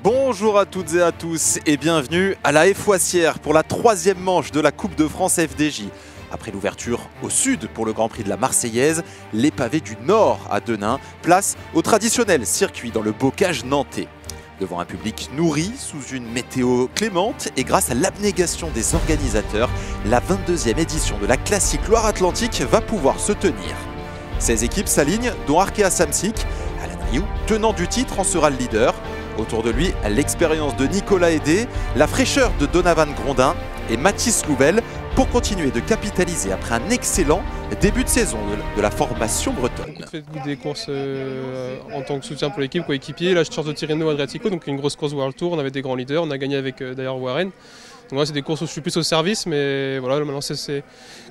Bonjour à toutes et à tous et bienvenue à la Foissière pour la troisième manche de la Coupe de France FDJ. Après l'ouverture au sud pour le Grand Prix de la Marseillaise, les pavés du nord à Denain, place au traditionnel circuit dans le bocage nantais. Devant un public nourri, sous une météo clémente et grâce à l'abnégation des organisateurs, la 22e édition de la Classique Loire-Atlantique va pouvoir se tenir. 16 équipes s'alignent, dont Arkea Samsic. Alan Rioux, tenant du titre, en sera le leader. Autour de lui, l'expérience de Nicolas Hédé, la fraîcheur de Donovan Grondin et Mathis Louvel pour continuer de capitaliser après un excellent début de saison de la formation bretonne. On fait des courses en tant que soutien pour l'équipe, coéquipier. Là, je charge de Tirreno Adriatico, donc une grosse course World Tour. On avait des grands leaders, on a gagné avec d'ailleurs Warren. Donc là, c'est des courses où je suis plus au service, mais voilà, maintenant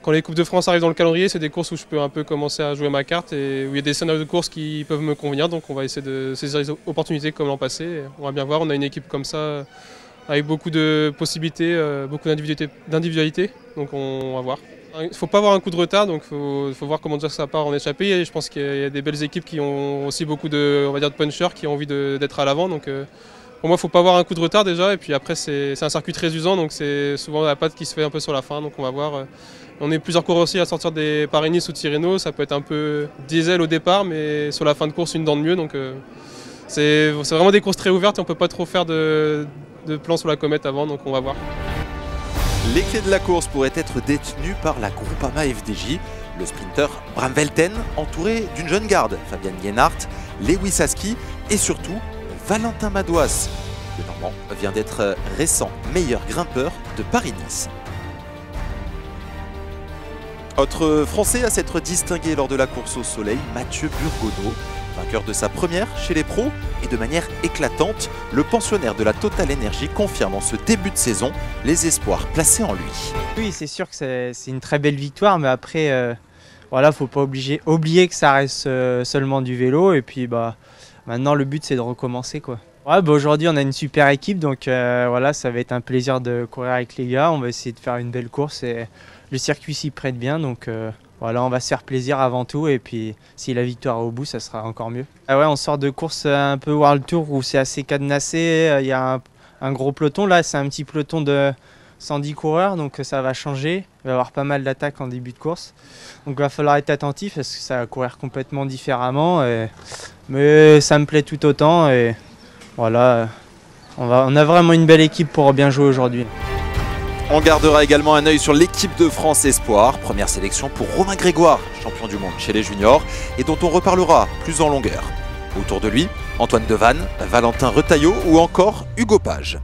quand les Coupes de France arrivent dans le calendrier, c'est des courses où je peux un peu commencer à jouer ma carte et où il y a des scénarios de courses qui peuvent me convenir. Donc on va essayer de saisir les opportunités comme l'an passé. On va bien voir, on a une équipe comme ça avec beaucoup de possibilités, beaucoup d'individualité. Donc on va voir. Il ne faut pas avoir un coup de retard, donc il faut voir comment ça part en échappée. Et je pense qu'il y a des belles équipes qui ont aussi beaucoup de punchers, qui ont envie d'être à l'avant. Donc pour moi, il ne faut pas avoir un coup de retard déjà. Et puis après, c'est un circuit très usant, donc c'est souvent la patte qui se fait un peu sur la fin. Donc on va voir. On est plusieurs coureurs aussi à sortir des Paris-Nice ou Tirreno. Ça peut être un peu diesel au départ, mais sur la fin de course, une dent de mieux. Donc c'est vraiment des courses très ouvertes et on ne peut pas trop faire de plan sur la comète avant, donc on va voir. Les clés de la course pourraient être détenues par la Groupama FDJ. Le sprinter Bram Velten, entouré d'une jeune garde, Fabienne Lienhardt, Lewis Aski et surtout Valentin Madouas. Le Normand vient d'être récent meilleur grimpeur de Paris-Nice. Autre Français à s'être distingué lors de la course au soleil, Mathieu Burgodeau. Vainqueur de sa première chez les pros et de manière éclatante, le pensionnaire de la Total Energy confirme en ce début de saison les espoirs placés en lui. Oui, c'est sûr que c'est une très belle victoire, mais après, voilà, faut pas oublier que ça reste seulement du vélo et puis maintenant le but c'est de recommencer quoi. Ouais, aujourd'hui on a une super équipe donc voilà, ça va être un plaisir de courir avec les gars. On va essayer de faire une belle course et le circuit s'y prête bien donc. Voilà, on va se faire plaisir avant tout et puis si la victoire est au bout, ça sera encore mieux. Ah ouais, on sort de course un peu World Tour où c'est assez cadenassé, il y a un gros peloton. Là, c'est un petit peloton de 110 coureurs, donc ça va changer. Il va y avoir pas mal d'attaques en début de course. Donc il va falloir être attentif parce que ça va courir complètement différemment. Mais ça me plaît tout autant et voilà, on a vraiment une belle équipe pour bien jouer aujourd'hui. On gardera également un œil sur l'équipe de France Espoir. Première sélection pour Romain Grégoire, champion du monde chez les juniors, et dont on reparlera plus en longueur. Autour de lui, Antoine Devanne, Valentin Retailleau ou encore Hugo Page.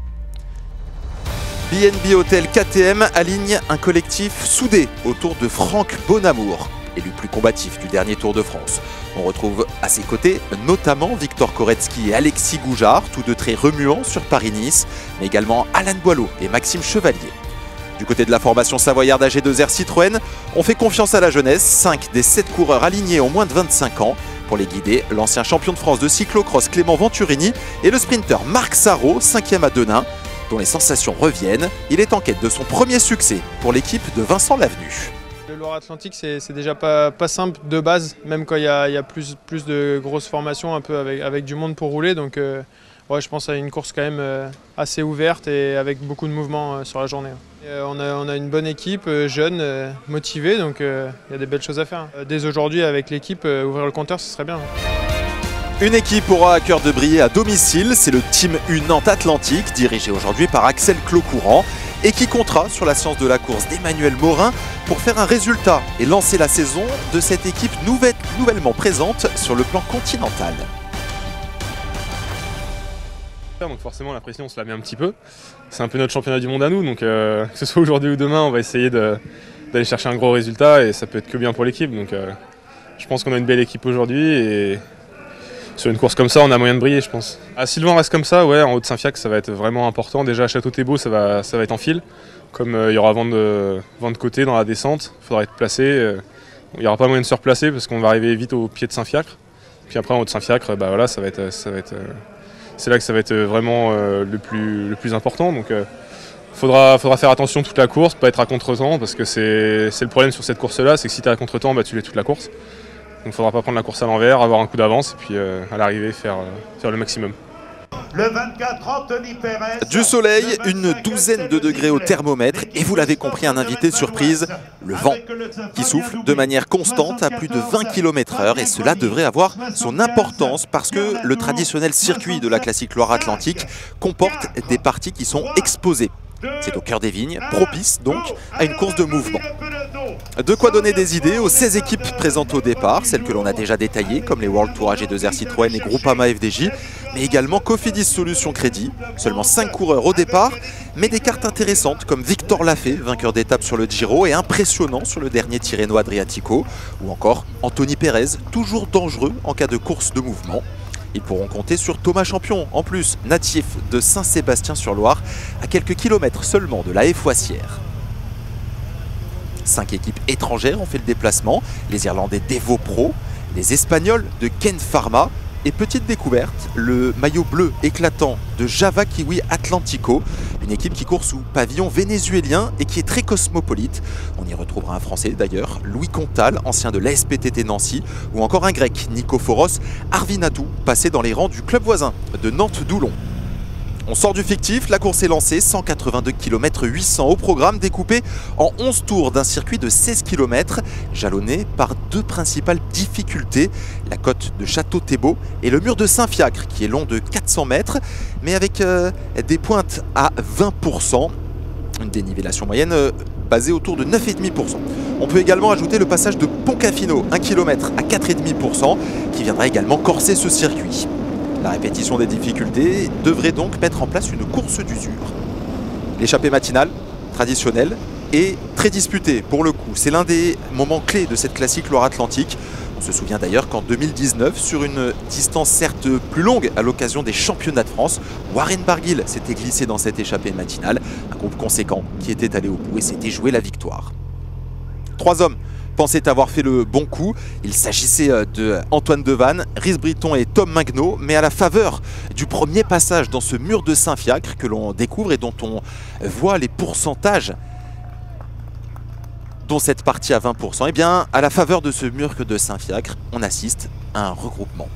BNB Hotel KTM aligne un collectif soudé autour de Franck Bonamour, élu plus combatif du dernier Tour de France. On retrouve à ses côtés notamment Victor Koretsky et Alexis Goujard, tous deux très remuants sur Paris-Nice, mais également Alain Boileau et Maxime Chevalier. Du côté de la formation savoyarde AG2R Citroën, on fait confiance à la jeunesse. 5 des 7 coureurs alignés ont moins de 25 ans. Pour les guider, l'ancien champion de France de cyclocross Clément Venturini et le sprinter Marc Sarrault, 5e à Denain, dont les sensations reviennent. Il est en quête de son premier succès pour l'équipe de Vincent Lavenu. Le Loire-Atlantique, c'est déjà pas simple de base, même quand il y a plus de grosses formations un peu avec du monde pour rouler. Donc ouais, je pense à une course quand même assez ouverte et avec beaucoup de mouvements sur la journée. On a une bonne équipe, jeune, motivée, donc il y a des belles choses à faire. Dès aujourd'hui, avec l'équipe, ouvrir le compteur, ce serait bien. Une équipe aura à cœur de briller à domicile, c'est le Team U Nantes Atlantique, dirigé aujourd'hui par Axel Clocourant, et qui comptera sur la science de la course d'Emmanuel Morin pour faire un résultat et lancer la saison de cette équipe nouvellement présente sur le plan continental. Donc forcément la pression on se la met un petit peu, c'est un peu notre championnat du monde à nous, donc que ce soit aujourd'hui ou demain on va essayer d'aller chercher un gros résultat et ça peut être que bien pour l'équipe. Donc je pense qu'on a une belle équipe aujourd'hui et sur une course comme ça on a moyen de briller je pense. À Sylvain reste comme ça, ouais, en haut de Saint-Fiac ça va être vraiment important. Déjà à Château-Thébault ça va être en fil, comme il y aura vent de côté dans la descente, il faudra être placé, il n'y aura pas moyen de se replacer parce qu'on va arriver vite au pied de Saint-Fiacre. Puis après en haut de Saint-Fiacre, voilà, c'est là que ça va être vraiment le plus important. Donc faudra faire attention toute la course, pas être à contre-temps, parce que c'est le problème sur cette course-là, c'est que si tu es à contre-temps, bah, tu l'es toute la course. Donc il ne faudra pas prendre la course à l'envers, avoir un coup d'avance et puis à l'arrivée faire le maximum. Le 24, Anthony Perez. Du soleil, une douzaine de degrés au thermomètre et vous l'avez compris, un invité surprise, le vent, qui souffle de manière constante à plus de 20 km/h et cela devrait avoir son importance parce que le traditionnel circuit de la classique Loire-Atlantique comporte des parties qui sont exposées. C'est au cœur des vignes, propice donc à une course de mouvement. De quoi donner des idées aux 16 équipes présentes au départ, celles que l'on a déjà détaillées, comme les World Tour AG2R Citroën et Groupama FDJ, mais également Cofidis Solutions Crédit. Seulement 5 coureurs au départ, mais des cartes intéressantes comme Victor Lafay, vainqueur d'étape sur le Giro et impressionnant sur le dernier Tirreno Adriatico, ou encore Anthony Perez, toujours dangereux en cas de course de mouvement. Ils pourront compter sur Thomas Champion, en plus natif de Saint-Sébastien-sur-Loire, à quelques kilomètres seulement de la Foissière. 5 équipes étrangères ont fait le déplacement, les Irlandais d'Evo Pro, les Espagnols de Ken Pharma et petite découverte, le maillot bleu éclatant de Java Kiwi Atlantico, une équipe qui court sous pavillon vénézuélien et qui est très cosmopolite. On y retrouvera un Français d'ailleurs, Louis Contal, ancien de l'ASPTT Nancy, ou encore un Grec, Nikophoros Arvinatou, passé dans les rangs du club voisin de Nantes-Doulon. On sort du fictif, la course est lancée, 182 km 800 au programme, découpé en 11 tours d'un circuit de 16 km, jalonné par deux principales difficultés, la côte de Château-Thébault et le mur de Saint-Fiacre, qui est long de 400 mètres, mais avec des pointes à 20%, une dénivellation moyenne basée autour de 9,5%. On peut également ajouter le passage de Poncafino, 1 km à 4,5%, qui viendra également corser ce circuit. La répétition des difficultés devrait donc mettre en place une course d'usure. L'échappée matinale, traditionnelle et très disputée pour le coup. C'est l'un des moments clés de cette classique Loire-Atlantique. On se souvient d'ailleurs qu'en 2019, sur une distance certes plus longue à l'occasion des championnats de France, Warren Barguil s'était glissé dans cette échappée matinale. Un groupe conséquent qui était allé au bout et s'était joué la victoire. 3 hommes pensaient avoir fait le bon coup. Il s'agissait de Antoine Devanne, Rhys Briton et Tom Magno, mais à la faveur du premier passage dans ce mur de Saint-Fiacre que l'on découvre et dont on voit les pourcentages, dont cette partie à 20%, et bien à la faveur de ce mur de Saint-Fiacre, on assiste à un regroupement.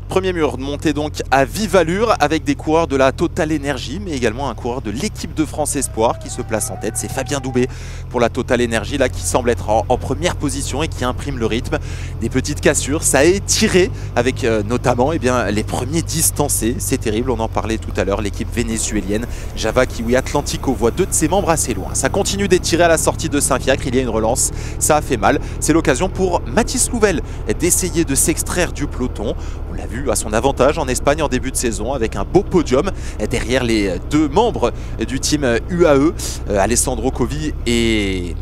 Premier mur monté donc à vive allure avec des coureurs de la Total Energy, mais également un coureur de l'équipe de France Espoir qui se place en tête. C'est Fabien Doubé pour la Total Energy, là qui semble être en première position et qui imprime le rythme. Des petites cassures, ça a étiré avec notamment les premiers distancés. C'est terrible, on en parlait tout à l'heure. L'équipe vénézuélienne Java Kiwi Atlantico voit 2 de ses membres assez loin. Ça continue d'étirer à la sortie de Saint-Fiacre, il y a une relance, ça a fait mal. C'est l'occasion pour Mathis Louvel d'essayer de s'extraire du peloton. On l'a vu à son avantage en Espagne en début de saison avec un beau podium derrière les 2 membres du team UAE, Alessandro Covi et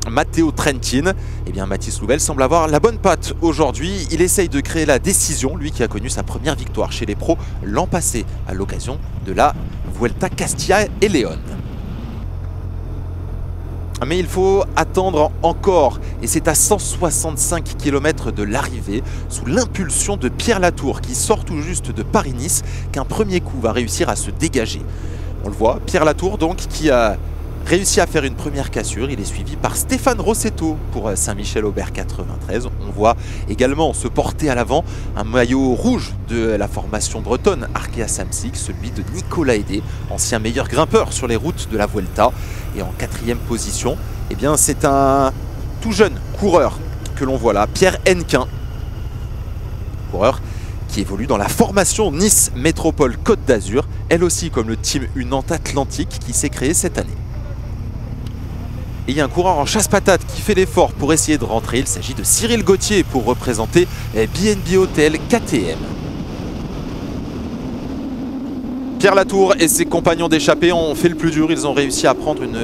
Matteo Trentin. Et bien Mathis Louvel semble avoir la bonne patte aujourd'hui. Il essaye de créer la décision, lui qui a connu sa première victoire chez les pros l'an passé à l'occasion de la Vuelta Castilla et León. Mais il faut attendre encore, et c'est à 165 km de l'arrivée, sous l'impulsion de Pierre Latour, qui sort tout juste de Paris-Nice, qu'un premier coup va réussir à se dégager. On le voit, Pierre Latour donc, qui a réussi à faire une première cassure. Il est suivi par Stéphane Rossetto pour Saint-Michel-Aubert 93. On voit également se porter à l'avant un maillot rouge de la formation bretonne Arkea Samsic, celui de Nicolas Hédé, ancien meilleur grimpeur sur les routes de la Vuelta. Et en 4e position, eh bien c'est un tout jeune coureur que l'on voit là, Pierre Hennequin, coureur qui évolue dans la formation Nice Métropole Côte d'Azur, elle aussi comme le team Nantes Atlantique qui s'est créé cette année. Et il y a un coureur en chasse-patate qui fait l'effort pour essayer de rentrer. Il s'agit de Cyril Gauthier pour représenter BNB Hotel KTM. Pierre Latour et ses compagnons d'échappée ont fait le plus dur. Ils ont réussi à prendre une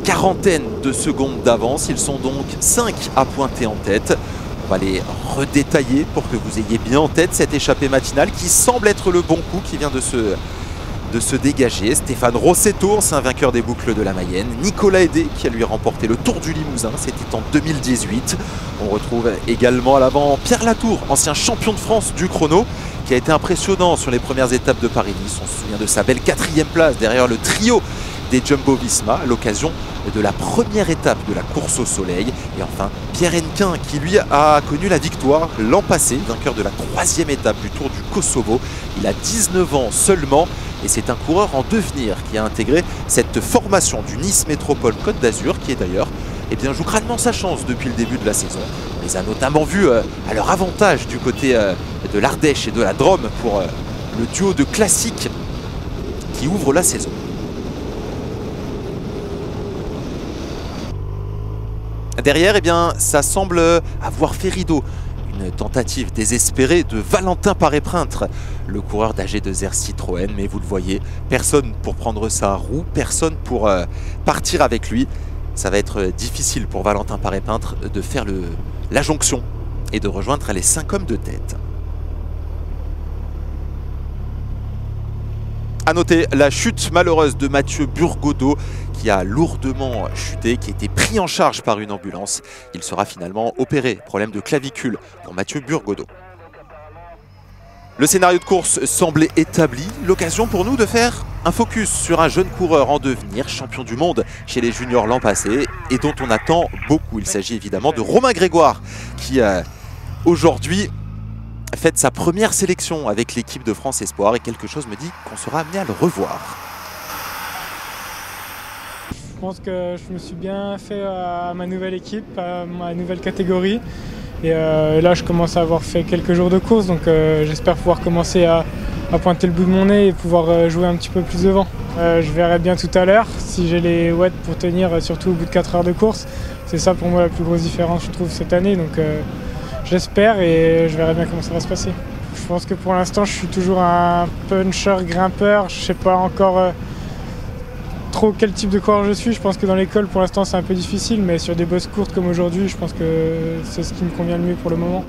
quarantaine de secondes d'avance. Ils sont donc 5 à pointer en tête. On va les redétailler pour que vous ayez bien en tête cette échappée matinale qui semble être le bon coup qui vient de se dégager. Stéphane Rossetto, ancien vainqueur des boucles de la Mayenne. Nicolas Hédé qui a lui remporté le Tour du Limousin, c'était en 2018. On retrouve également à l'avant Pierre Latour, ancien champion de France du chrono, qui a été impressionnant sur les premières étapes de Paris-Nice. On se souvient de sa belle 4e place derrière le trio des Jumbo Visma à l'occasion de la première étape de la course au soleil. Et enfin, Pierre Hennequin qui lui a connu la victoire l'an passé, vainqueur de la 3e étape du Tour du Kosovo. Il a 19 ans seulement et c'est un coureur en devenir qui a intégré cette formation du Nice Métropole Côte d'Azur qui est d'ailleurs joue crânement sa chance depuis le début de la saison. On les a notamment vus à leur avantage du côté de l'Ardèche et de la Drôme pour le duo de classiques qui ouvre la saison. Derrière, ça semble avoir fait rideau. Une tentative désespérée de Valentin Paré-Printre, le coureur d'AG2R Citroën. Mais vous le voyez, personne pour prendre sa roue, personne pour partir avec lui. Ça va être difficile pour Valentin Paré-Printre de faire la jonction et de rejoindre les 5 hommes de tête. A noter la chute malheureuse de Mathieu Burgodeau qui a lourdement chuté, qui a été pris en charge par une ambulance. Il sera finalement opéré. Problème de clavicule pour Mathieu Burgodeau. Le scénario de course semblait établi. L'occasion pour nous de faire un focus sur un jeune coureur en devenir, champion du monde chez les juniors l'an passé et dont on attend beaucoup. Il s'agit évidemment de Romain Grégoire qui aujourd'hui fête sa première sélection avec l'équipe de France Espoir et quelque chose me dit qu'on sera amené à le revoir. Je pense que je me suis bien fait à ma nouvelle équipe, à ma nouvelle catégorie. Et là, je commence à avoir fait quelques jours de course, donc j'espère pouvoir commencer à pointer le bout de mon nez et pouvoir jouer un petit peu plus devant. Je verrai bien tout à l'heure si j'ai les watts pour tenir, surtout au bout de 4 heures de course. C'est ça pour moi la plus grosse différence, je trouve, cette année. Donc j'espère et je verrai bien comment ça va se passer. Je pense que pour l'instant, je suis toujours un puncher, grimpeur. Je ne sais pas encore trop quel type de coureur je suis. Je pense que dans l'école, pour l'instant, c'est un peu difficile, mais sur des bosses courtes comme aujourd'hui, je pense que c'est ce qui me convient le mieux pour le moment.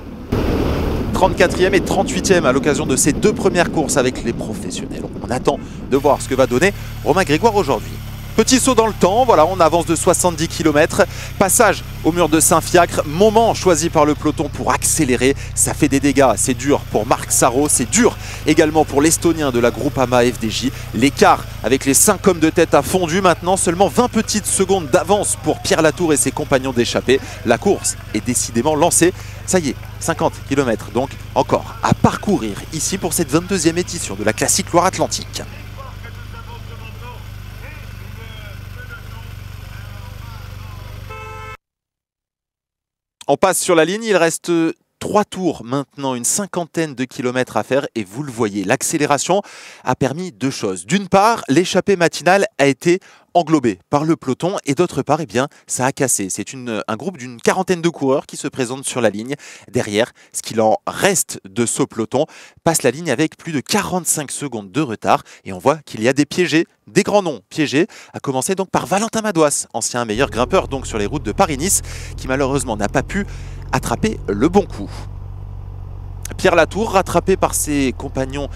34e et 38e à l'occasion de ces 2 premières courses avec les professionnels. On attend de voir ce que va donner Romain Grégoire aujourd'hui. Petit saut dans le temps, voilà, on avance de 70 km. Passage au mur de Saint-Fiacre, moment choisi par le peloton pour accélérer. Ça fait des dégâts, c'est dur pour Marc Sarrault, c'est dur également pour l'Estonien de la Groupama FDJ. L'écart avec les 5 hommes de tête a fondu maintenant, seulement 20 petites secondes d'avance pour Pierre Latour et ses compagnons d'échappée. La course est décidément lancée. Ça y est, 50 km donc encore à parcourir ici pour cette 22e édition de la Classique Loire-Atlantique. On passe sur la ligne, il reste 3 tours maintenant, une 50aine de kilomètres à faire et vous le voyez, l'accélération a permis 2 choses. D'une part, l'échappée matinale a été englobée par le peloton et d'autre part, ça a cassé. C'est un groupe d'une 40aine de coureurs qui se présentent sur la ligne. Derrière, ce qu'il en reste de ce peloton passe la ligne avec plus de 45 secondes de retard et on voit qu'il y a des piégés, des grands noms piégés, à commencer donc par Valentin Madouas, ancien meilleur grimpeur donc sur les routes de Paris-Nice, qui malheureusement n'a pas pu attraper le bon coup. Pierre Latour, rattrapé par ses compagnons,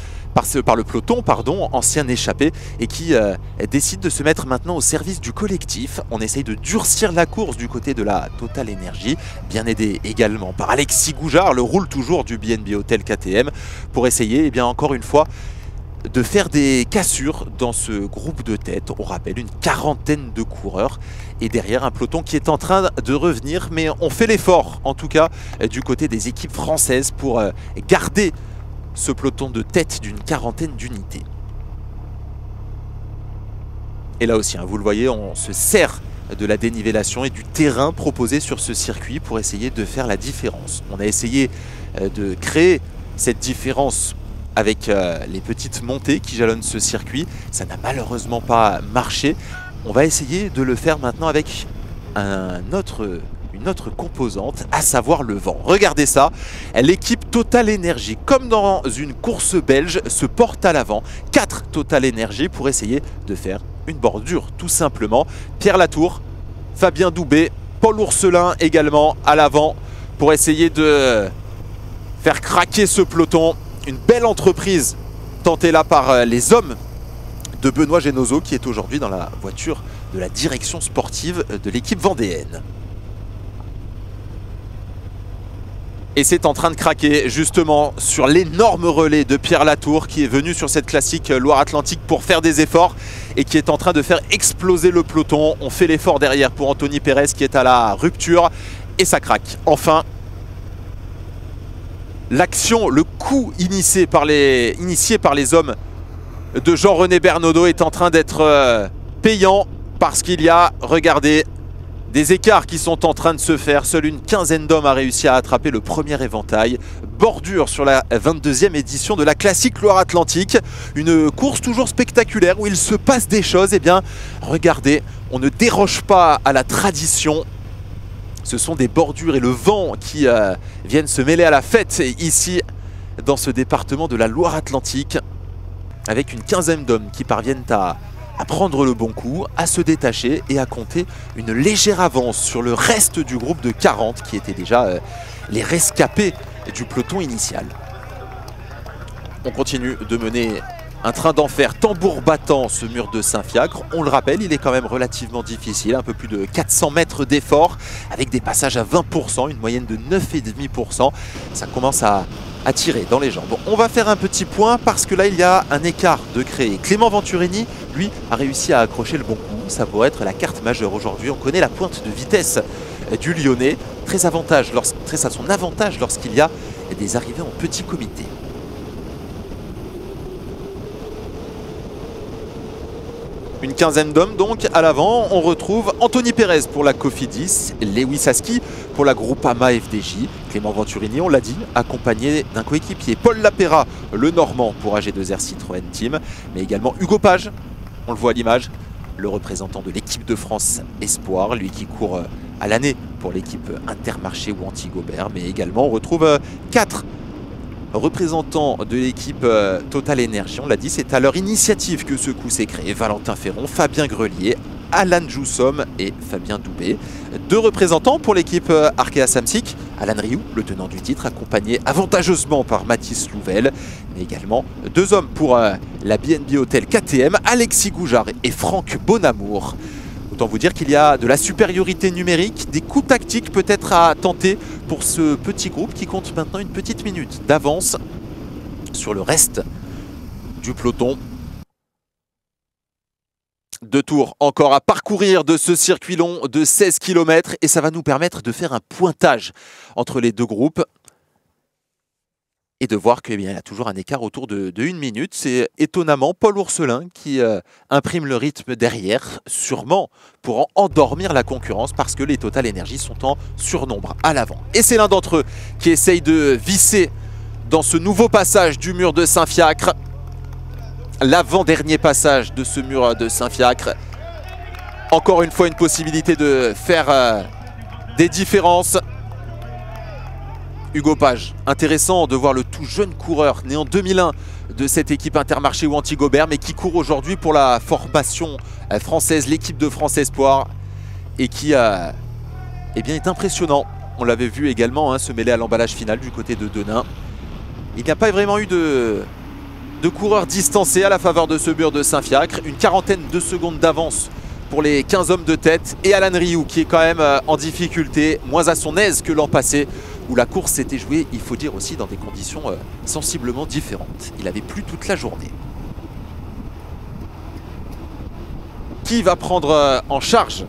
par le peloton, ancien échappé, et qui décide de se mettre maintenant au service du collectif. On essaye de durcir la course du côté de la Total Energy, bien aidé également par Alexis Goujard, le roule toujours du BNB Hotel KTM, pour essayer, encore une fois, de faire des cassures dans ce groupe de tête. On rappelle une 40aine de coureurs et derrière un peloton qui est en train de revenir, mais on fait l'effort en tout cas du côté des équipes françaises pour garder ce peloton de tête d'une 40aine d'unités. Et là aussi, vous le voyez, on se sert de la dénivellation et du terrain proposé sur ce circuit pour essayer de faire la différence. On a essayé de créer cette différence avec les petites montées qui jalonnent ce circuit. Ça n'a malheureusement pas marché. On va essayer de le faire maintenant avec une autre composante, à savoir le vent. Regardez ça, l'équipe Total Energy, comme dans une course belge, se porte à l'avant. 4 Total Energy pour essayer de faire une bordure, tout simplement. Pierre Latour, Fabien Doubé, Paul Ourselin également à l'avant pour essayer de faire craquer ce peloton. Une belle entreprise tentée là par les hommes de Benoît Genozo qui est aujourd'hui dans la voiture de la direction sportive de l'équipe vendéenne. Et c'est en train de craquer justement sur l'énorme relais de Pierre Latour qui est venu sur cette classique Loire-Atlantique pour faire des efforts. et qui est en train de faire exploser le peloton. On fait l'effort derrière pour Anthony Pérez qui est à la rupture et ça craque. Enfin, l'action, le coup initié par les hommes de Jean-René Bernaudot est en train d'être payant parce qu'il y a, regardez, des écarts qui sont en train de se faire. Seule une quinzaine d'hommes a réussi à attraper le premier éventail. Bordure sur la 22e édition de la classique Loire-Atlantique. Une course toujours spectaculaire où il se passe des choses. Eh bien, regardez, on ne déroge pas à la tradition. Ce sont des bordures et le vent qui viennent se mêler à la fête ici dans ce département de la Loire-Atlantique. Avec une quinzaine d'hommes qui parviennent à prendre le bon coup, à se détacher et à compter une légère avance sur le reste du groupe de 40 qui étaient déjà les rescapés du peloton initial. On continue de mener un train d'enfer tambour battant ce mur de Saint-Fiacre. On le rappelle, il est quand même relativement difficile, un peu plus de 400 mètres d'effort avec des passages à 20%, une moyenne de 9,5%. Ça commence à tirer dans les jambes. Bon, on va faire un petit point parce que là il y a un écart de créé. Clément Venturini, lui, a réussi à accrocher le bon coup. Ça pourrait être la carte majeure aujourd'hui. On connaît la pointe de vitesse du Lyonnais. Très à son avantage lorsqu'il y a des arrivées en petit comité. Une quinzaine d'hommes donc à l'avant. On retrouve Anthony Pérez pour la Cofidis, Lewis Aski pour la Groupama FDJ, Clément Venturini, on l'a dit, accompagné d'un coéquipier, Paul Lapera, le Normand pour AG2R Citroën Team, mais également Hugo Page, on le voit à l'image, le représentant de l'équipe de France Espoir, lui qui court à l'année pour l'équipe Intermarché ou Antigobert, mais également on retrouve 4 représentants de l'équipe Total Energy. On l'a dit, c'est à leur initiative que ce coup s'est créé. Valentin Ferron, Fabien Grelier, Alan Joussom et Fabien Doubé. 2 représentants pour l'équipe Arkea Samsic. Alan Rioux, le tenant du titre, accompagné avantageusement par Mathis Louvel. Mais également 2 hommes pour la BNB Hotel KTM, Alexis Goujard et Franck Bonamour. Autant vous dire qu'il y a de la supériorité numérique, des coups tactiques peut-être à tenter pour ce petit groupe qui compte maintenant une petite minute d'avance sur le reste du peloton. 2 tours encore à parcourir de ce circuit long de 16 km et ça va nous permettre de faire un pointage entre les 2 groupes et de voir qu'il y a toujours un écart autour de 1 minute. C'est étonnamment Paul Ourselin qui imprime le rythme derrière, sûrement pour endormir la concurrence parce que les Total Energy sont en surnombre à l'avant. Et c'est l'un d'entre eux qui essaye de visser dans ce nouveau passage du mur de Saint-Fiacre. L'avant-dernier passage de ce mur de Saint-Fiacre. Encore une fois une possibilité de faire des différences. Hugo Page, intéressant de voir le tout jeune coureur né en 2001 de cette équipe Intermarché ou Antigobert, mais qui court aujourd'hui pour la formation française, l'équipe de France Espoir, et qui eh bien, est impressionnant. On l'avait vu également se mêler à l'emballage final du côté de Denain. Il n'y a pas vraiment eu de coureurs distancés à la faveur de ce mur de Saint-Fiacre. Une quarantaine de secondes d'avance pour les 15 hommes de tête. Et Alan Rioux qui est quand même en difficulté, moins à son aise que l'an passé, où la course s'était jouée, il faut dire aussi, dans des conditions sensiblement différentes. Il avait plu toute la journée. Qui va prendre en charge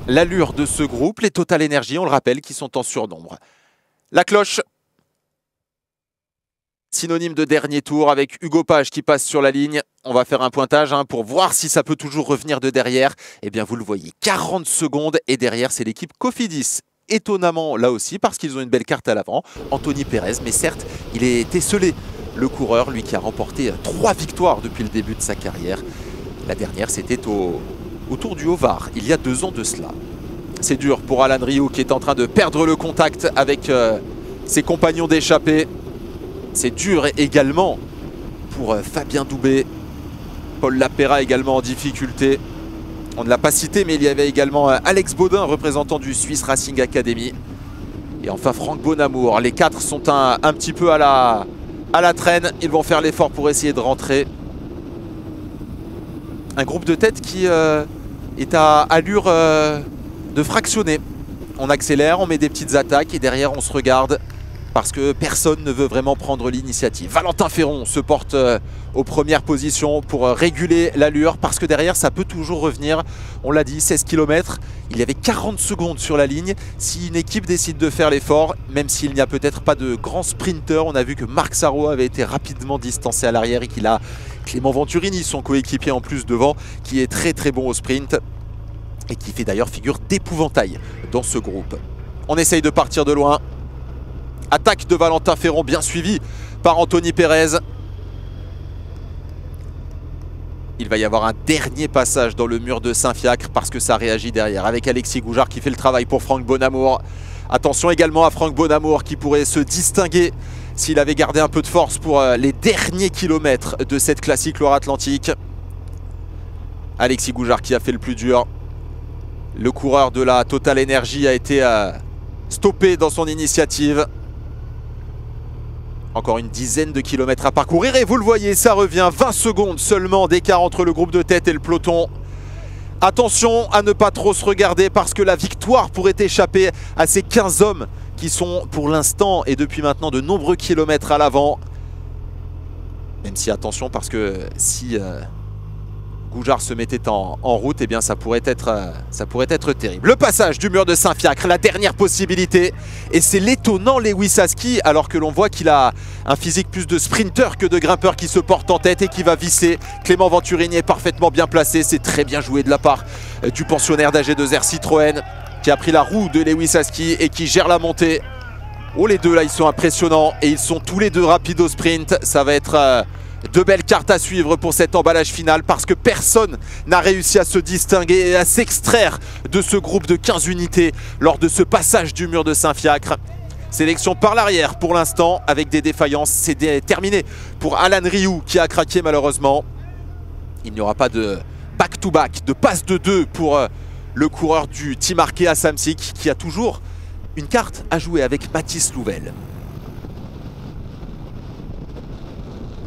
l'allure de ce groupe? Les Total Energy, on le rappelle, qui sont en surnombre. La cloche, synonyme de dernier tour avec Hugo Page qui passe sur la ligne. On va faire un pointage pour voir si ça peut toujours revenir de derrière. Eh bien, vous le voyez, 40 secondes et derrière, c'est l'équipe Cofidis. Étonnamment là aussi parce qu'ils ont une belle carte à l'avant, Anthony Pérez, mais certes il est esselé, le coureur, lui qui a remporté 3 victoires depuis le début de sa carrière. La dernière c'était au Tour du Haut-Var, il y a 2 ans de cela. C'est dur pour Alan Rioux qui est en train de perdre le contact avec ses compagnons d'échappée. C'est dur également pour Fabien Doubé, Paul Lapera également en difficulté. On ne l'a pas cité, mais il y avait également Alex Baudin, représentant du Swiss Racing Academy. Et enfin Franck Bonamour. Les 4 sont un petit peu à la traîne. Ils vont faire l'effort pour essayer de rentrer. Un groupe de tête qui est à allure de fractionner. On accélère, on met des petites attaques et derrière on se regarde parce que personne ne veut vraiment prendre l'initiative. Valentin Ferron se porte aux premières positions pour réguler l'allure, parce que derrière ça peut toujours revenir. On l'a dit, 16 km, il y avait 40 secondes sur la ligne. Si une équipe décide de faire l'effort, même s'il n'y a peut-être pas de grands sprinteurs, on a vu que Marc Sarro avait été rapidement distancé à l'arrière et qu'il a Clément Venturini, son coéquipier en plus devant, qui est très très bon au sprint et qui fait d'ailleurs figure d'épouvantail dans ce groupe. On essaye de partir de loin. Attaque de Valentin Ferron, bien suivi par Anthony Pérez. Il va y avoir un dernier passage dans le mur de Saint-Fiacre parce que ça réagit derrière avec Alexis Goujard qui fait le travail pour Franck Bonamour. Attention également à Franck Bonamour qui pourrait se distinguer s'il avait gardé un peu de force pour les derniers kilomètres de cette classique Loire-Atlantique. Alexis Goujard qui a fait le plus dur. Le coureur de la Total Energy a été stoppé dans son initiative. Encore une dizaine de kilomètres à parcourir et vous le voyez, ça revient, 20 secondes seulement d'écart entre le groupe de tête et le peloton. Attention à ne pas trop se regarder parce que la victoire pourrait échapper à ces 15 hommes qui sont pour l'instant et depuis maintenant de nombreux kilomètres à l'avant. Même si attention, parce que si Goujard se mettait en route, eh bien ça pourrait être terrible. Le passage du mur de Saint-Fiacre, la dernière possibilité. Et c'est l'étonnant Lewis Aski, alors que l'on voit qu'il a un physique plus de sprinter que de grimpeur, qui se porte en tête et qui va visser. Clément Venturini est parfaitement bien placé. C'est très bien joué de la part du pensionnaire d'AG2R Citroën, qui a pris la roue de Lewis Aski et qui gère la montée. Oh, les deux là, ils sont impressionnants et ils sont tous les deux rapides au sprint. Ça va être de belles cartes à suivre pour cet emballage final parce que personne n'a réussi à se distinguer et à s'extraire de ce groupe de 15 unités lors de ce passage du mur de Saint-Fiacre. Sélection par l'arrière pour l'instant avec des défaillances. C'est terminé pour Alan Rioux qui a craqué malheureusement. Il n'y aura pas de back-to-back, de passe de deux pour le coureur du Team Arkea à Samsic qui a toujours une carte à jouer avec Mathis Louvel.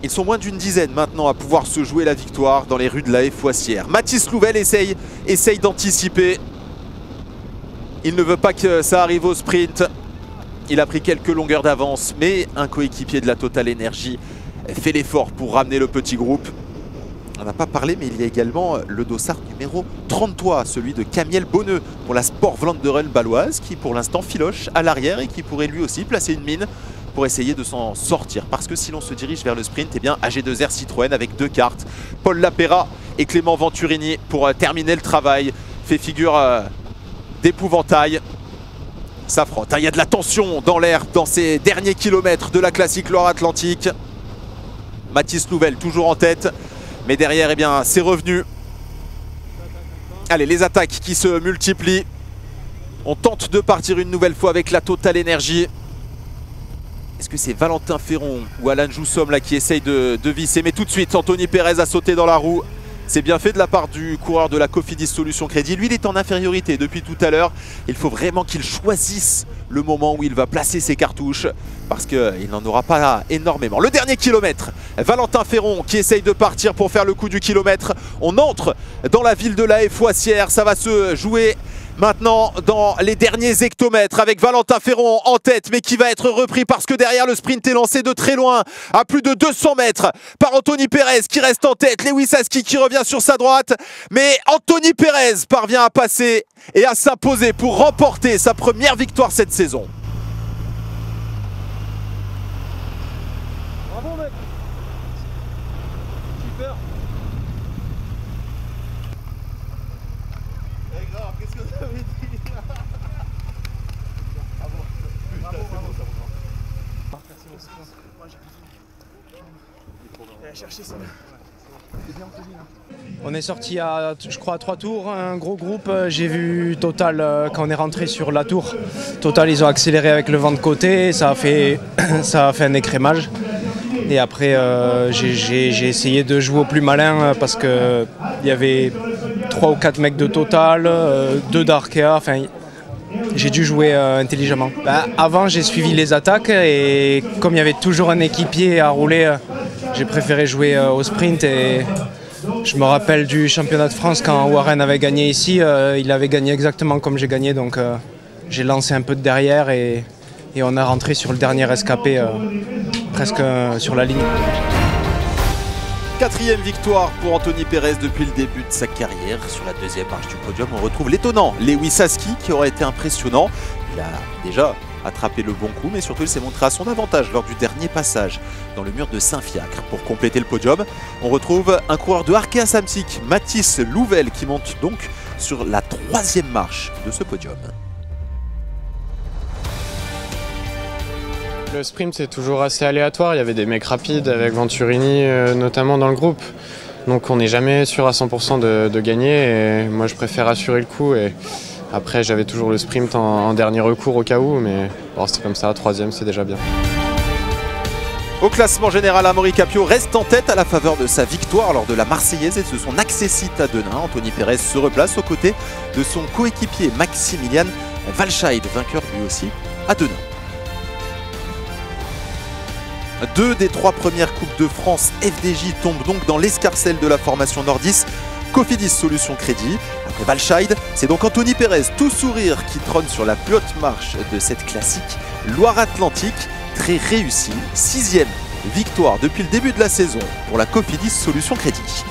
Ils sont moins d'une dizaine maintenant à pouvoir se jouer la victoire dans les rues de la Foissière. Mathis Louvel essaye d'anticiper. Il ne veut pas que ça arrive au sprint. Il a pris quelques longueurs d'avance, mais un coéquipier de la Total Energy fait l'effort pour ramener le petit groupe. On n'a pas parlé, mais il y a également le dossard numéro 33, celui de Camiel Bonneux pour la Sport Vlaanderen baloise, qui pour l'instant filoche à l'arrière et qui pourrait lui aussi placer une mine pour essayer de s'en sortir. Parce que si l'on se dirige vers le sprint, eh bien AG2R Citroën avec deux cartes, Paul Lapera et Clément Venturini pour terminer le travail, fait figure d'épouvantail. Ça frotte, il y a de la tension dans l'air dans ces derniers kilomètres de la classique Loire-Atlantique. Mathis Louvel toujours en tête, mais derrière, eh bien, c'est revenu. Allez, les attaques qui se multiplient. On tente de partir une nouvelle fois avec la Total Energy. Est-ce que c'est Valentin Ferron ou Alan Joussom là qui essaye de visser? Mais tout de suite, Anthony Pérez a sauté dans la roue. C'est bien fait de la part du coureur de la Cofidis Solutions Crédit. Lui, il est en infériorité depuis tout à l'heure. Il faut vraiment qu'il choisisse le moment où il va placer ses cartouches parce qu'il n'en aura pas énormément. Le dernier kilomètre, Valentin Ferron qui essaye de partir pour faire le coup du kilomètre. On entre dans la ville de la Foissière. Ça va se jouer maintenant dans les derniers hectomètres avec Valentin Ferron en tête, mais qui va être repris parce que derrière le sprint est lancé de très loin à plus de 200 mètres par Anthony Pérez qui reste en tête. Lewis Aski qui revient sur sa droite, mais Anthony Pérez parvient à passer et à s'imposer pour remporter sa première victoire cette saison. Bravo mec. Super. Qu'est-ce que vous avez dit? On est sorti à, je crois, à 3 tours, un gros groupe. J'ai vu Total, quand on est rentré sur la tour, Total, ils ont accéléré avec le vent de côté, ça a fait un écrémage. Et après, j'ai essayé de jouer au plus malin parce qu'il y avait 3 ou 4 mecs de Total, 2 d'Arkea, enfin, j'ai dû jouer intelligemment. Avant, j'ai suivi les attaques et comme il y avait toujours un équipier à rouler, j'ai préféré jouer au sprint. Et je me rappelle du championnat de France quand Warren avait gagné ici, il avait gagné exactement comme j'ai gagné, donc j'ai lancé un peu de derrière et et on est rentré sur le dernier escapé presque sur la ligne. 4e victoire pour Anthony Perez depuis le début de sa carrière. Sur la 2e marche du podium, on retrouve l'étonnant Lewis Hasky qui aurait été impressionnant. Il a déjà attrapé le bon coup, mais surtout il s'est montré à son avantage lors du dernier passage dans le mur de Saint-Fiacre. Pour compléter le podium, on retrouve un coureur de Arkea Samsic, Mathis Louvel, qui monte donc sur la 3e marche de ce podium. Le sprint c'est toujours assez aléatoire, il y avait des mecs rapides avec Venturini notamment dans le groupe. Donc on n'est jamais sûr à 100% de gagner et moi je préfère assurer le coup et après j'avais toujours le sprint en dernier recours au cas où mais bon, c'est comme ça, 3e c'est déjà bien. Au classement général, Amaury Capio reste en tête à la faveur de sa victoire lors de la Marseillaise et de son accessite à Denain. Anthony Perez se replace aux côtés de son coéquipier Maximilian Walscheid, vainqueur lui aussi à Denain. 2 des 3 premières Coupes de France FDJ tombent donc dans l'escarcelle de la formation Nordis. Cofidis Solutions Crédit. Après Walscheid, c'est donc Anthony Perez, tout sourire, qui trône sur la plus haute marche de cette classique Loire-Atlantique. Très réussie, 6e victoire depuis le début de la saison pour la Cofidis Solutions Crédit.